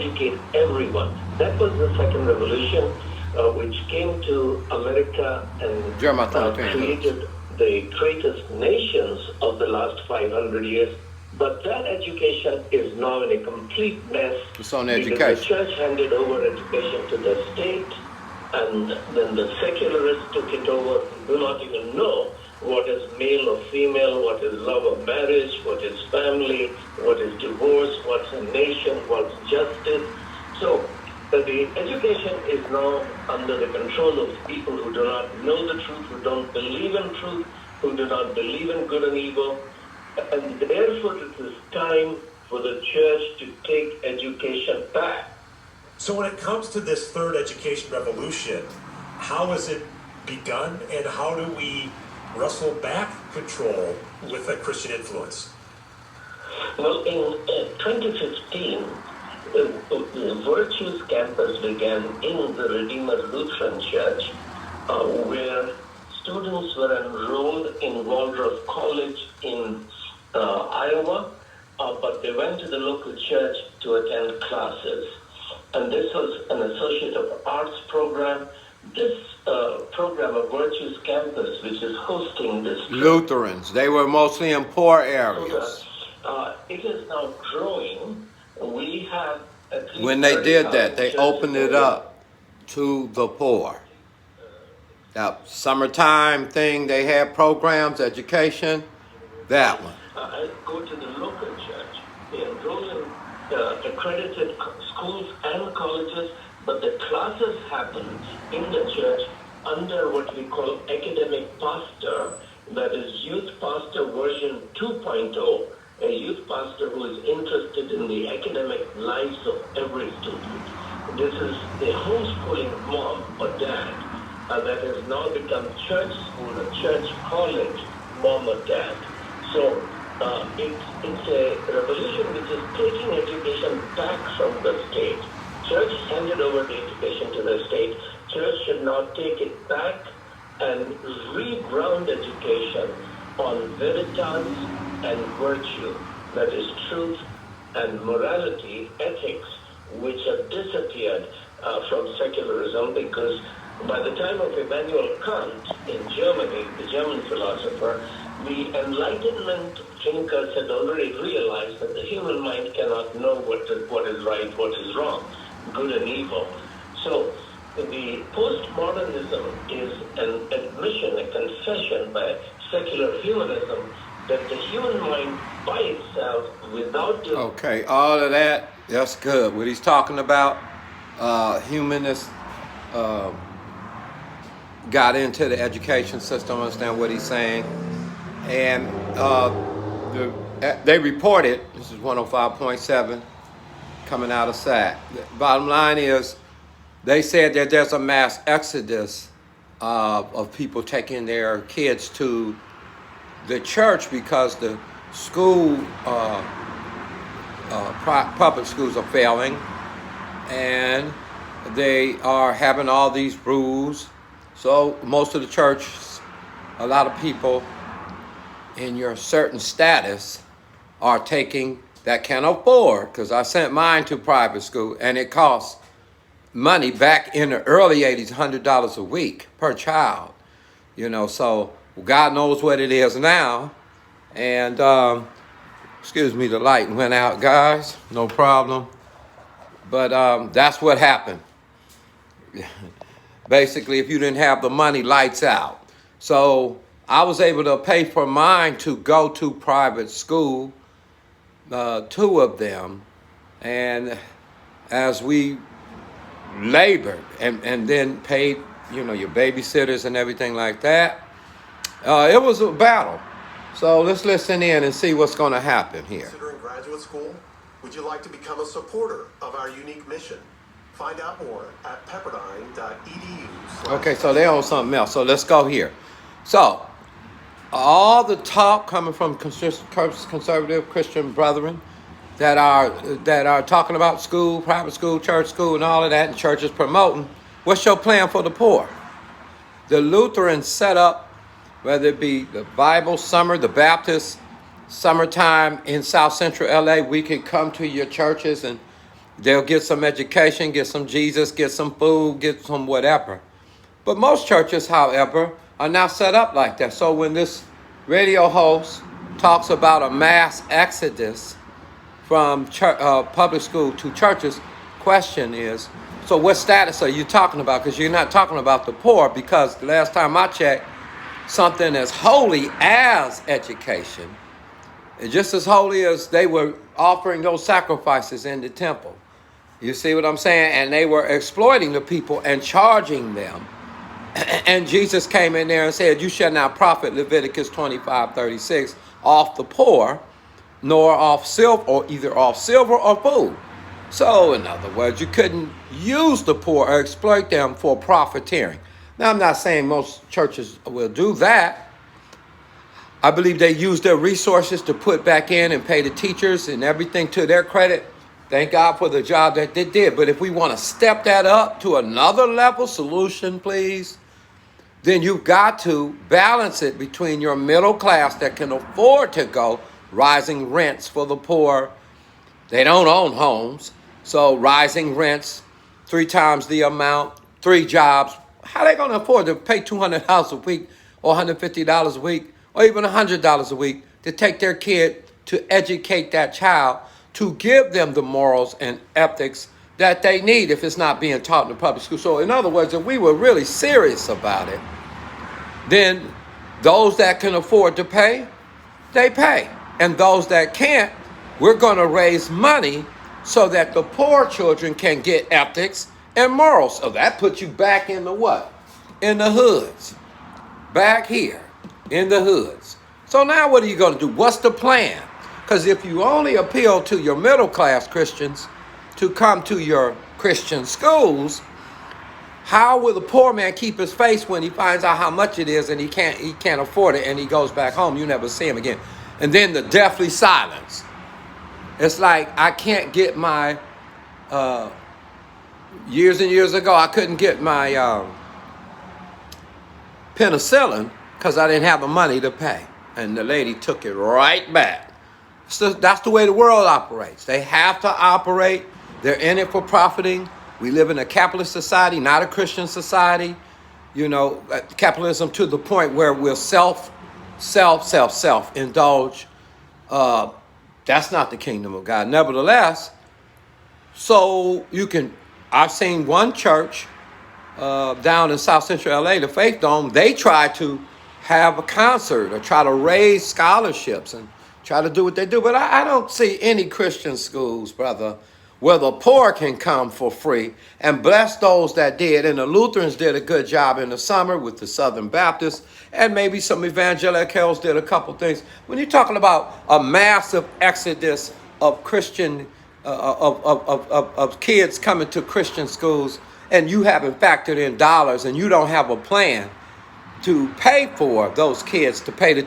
educate everyone. That was the second revolution, which came to America and created the greatest nations of the last 500 years. But that education is now in a complete mess. It's on education. The church handed over education to the state, and then the secularists took it over, do not even know what is male or female, what is love of marriage, what is family, what is divorce, what's a nation, what's justice. So the education is now under the control of people who do not know the truth, who don't believe in truth, who do not believe in good and evil. And therefore it is time for the church to take education back. So when it comes to this third education revolution, how has it begun, and how do we wrestle back control with a Christian influence? Well, in 2015, the Virtues Campus began in the Redeemer Lutheran Church, where students were enrolled in Waldorf College in Iowa, but they went to the local church to attend classes. And this was an Associate of Arts program. This program of Virtues Campus, which is hosting this Lutherans, they were mostly in poor areas. It is now growing. We have when they did that, they opened it up to the poor. That summertime thing, they had programs, education, that one. I go to the local church. They enroll in accredited schools and colleges, but the classes happen in the church under what we call academic pastor, that is youth pastor version 2.0, a youth pastor who is interested in the academic lives of every student. This is a homeschooling mom or dad that has now become church school, a church college mom or dad. So it's a revolution which is taking education back from the state. Church handed over the education to the state. Church should now take it back and reground education on veritas and virtue, that is truth and morality, ethics, which have disappeared from secularism, because by the time of Immanuel Kant in Germany, the German philosopher, the Enlightenment thinkers had already realized that the human mind cannot know what is right, what is wrong, good and evil. So the postmodernism is an admission, a confession by secular humanism that the human mind by itself, without... Okay, all of that, that's good. What he's talking about, humanists got into the education system, understand what he's saying. And they reported, this is 105.7, coming out of SAC. The bottom line is, they said that there's a mass exodus of people taking their kids to the church because the school, public schools are failing, and they are having all these rules. So most of the church, a lot of people in your certain status are taking that can't afford, because I sent mine to private school and it costs money back in the early 80s, $100 a week per child, so God knows what it is now. And excuse me, the light went out, guys, no problem. But that's what happened. Basically, if you didn't have the money, lights out. So I was able to pay for mine to go to private school, 2 of them. And as we labored and then paid, your babysitters and everything like that, it was a battle. So let's listen in and see what's going to happen here. Considering graduate school, would you like to become a supporter of our unique mission? Find out more at pepperdine.edu. Okay, so they're on something else. So let's go here. So all the talk coming from conservative Christian brethren that are talking about school, private school, church school, and all of that, and churches promoting, what's your plan for the poor? The Lutherans set up, whether it be the Bible summer, the Baptist summertime in South Central LA, we could come to your churches and They'll get some education, get some Jesus, get some food, get some whatever. But most churches, however, are not set up like that. So when this radio host talks about a mass exodus from public school to churches, question is, so what status are you talking about? Because you're not talking about the poor, because the last time I checked, something as holy as education, just as holy as they were offering those sacrifices in the temple. You see what I'm saying? And they were exploiting the people and charging them. And Jesus came in there and said, you shall not profit, Leviticus 25:36, off the poor, nor off silver, or either off silver or food. So, in other words, you couldn't use the poor or exploit them for profiteering. Now, I'm not saying most churches will do that. I believe they use their resources to put back in and pay the teachers and everything to their credit. Thank God for the job that they did. But if we want to step that up to another level, solution, please, then you've got to balance it between your middle class that can afford to go, rising rents for the poor. They don't own homes. So rising rents, 3 times the amount, 3 jobs. How are they going to afford to pay $200 a week or $150 a week or even $100 a week to take their kid to educate that child, to give them the morals and ethics that they need if it's not being taught in the public school? So in other words, if we were really serious about it, then those that can afford to pay, they pay. And those that can't, we're going to raise money so that the poor children can get ethics and morals. So that puts you back in the what? In the hoods. Back here in the hoods. So now what are you going to do? What's the plan? Because if you only appeal to your middle class Christians to come to your Christian schools, how will the poor man keep his face when he finds out how much it is and he can't afford it and he goes back home? You never see him again. And then the deathly silence. It's like I can't get my, years and years ago, I couldn't get my penicillin because I didn't have the money to pay. And the lady took it right back. So that's the way the world operates. They have to operate. They're in it for profiting. We live in a capitalist society, not a Christian society. You know, capitalism to the point where we'll self-indulge. That's not the kingdom of God. Nevertheless, so I've seen one church down in South Central LA, the Faith Dome, they try to have a concert or try to raise scholarships and try to do what they do. But I don't see any Christian schools, brother, where the poor can come for free, and bless those that did. And the Lutherans did a good job in the summer with the Southern Baptists, and maybe some evangelicals did a couple things. When you're talking about a massive exodus of Christian, of kids coming to Christian schools, and you haven't factored in dollars, and you don't have a plan to pay for those kids, to pay the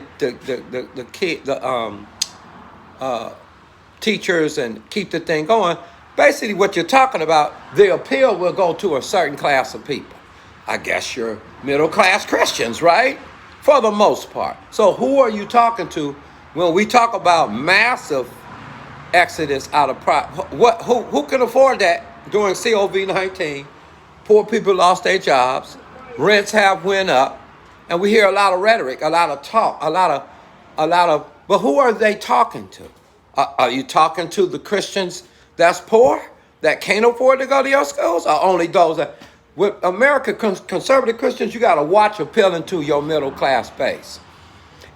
teachers and keep the thing going. Basically, what you're talking about, the appeal will go to a certain class of people. I guess you're middle-class Christians, right? For the most part. So who are you talking to when we talk about massive exodus out of who can afford that during COVID-19? Poor people lost their jobs. Rents have went up. And we hear a lot of rhetoric, a lot of talk, a lot of, but who are they talking to? Are you talking to the Christians that's poor, that can't afford to go to your schools, or only those that, with America, conservative Christians, you got to watch appealing to your middle class base.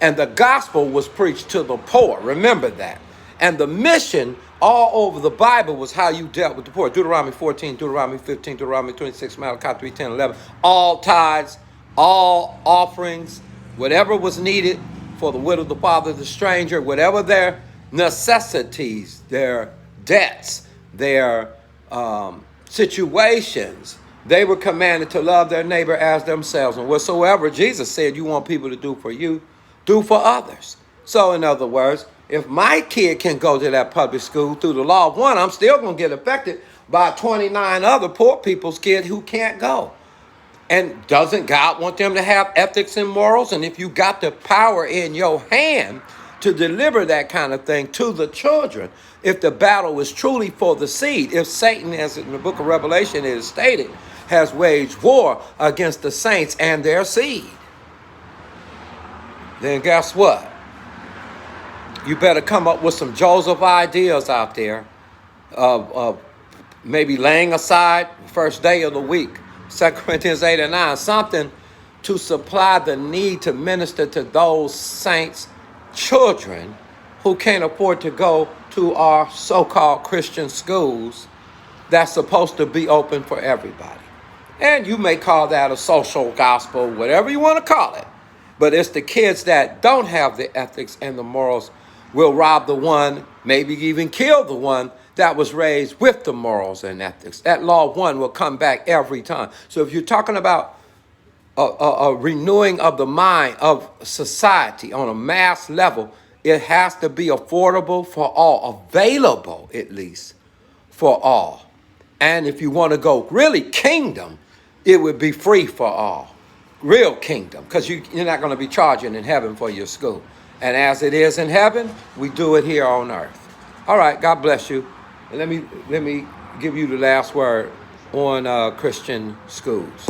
And the gospel was preached to the poor. Remember that. And the mission all over the Bible was how you dealt with the poor. Deuteronomy 14, Deuteronomy 15, Deuteronomy 26, Malachi 3, 10, 11. All tithes, all offerings, whatever was needed for the widow, the father, the stranger, whatever their necessities, their debts, their situations, they were commanded to love their neighbor as themselves. And whatsoever Jesus said you want people to do for you, do for others. So in other words, if my kid can go to that public school through the law of one, I'm still going to get affected by 29 other poor people's kids who can't go. And doesn't God want them to have ethics and morals? And if you got the power in your hand to deliver that kind of thing to the children if the battle is truly for the seed. If Satan, as in the book of Revelation it is stated, has waged war against the saints and their seed, then guess what? You better come up with some Joseph ideas out there of maybe laying aside first day of the week, 2 Corinthians 8 and 9, something to supply the need to minister to those saints' children who can't afford to go to our so-called Christian schools that's supposed to be open for everybody. And you may call that a social gospel, whatever you want to call it. But it's the kids that don't have the ethics and the morals will rob the one, maybe even kill the one that was raised with the morals and ethics. That law one will come back every time. So if you're talking about a renewing of the mind of society on a mass level, it has to be affordable for all, available at least for all. And if you want to go really kingdom, it would be free for all. Real kingdom, because you're not going to be charging in heaven for your school. And as it is in heaven, we do it here on earth. All right, God bless you. And let me give you the last word on Christian schools.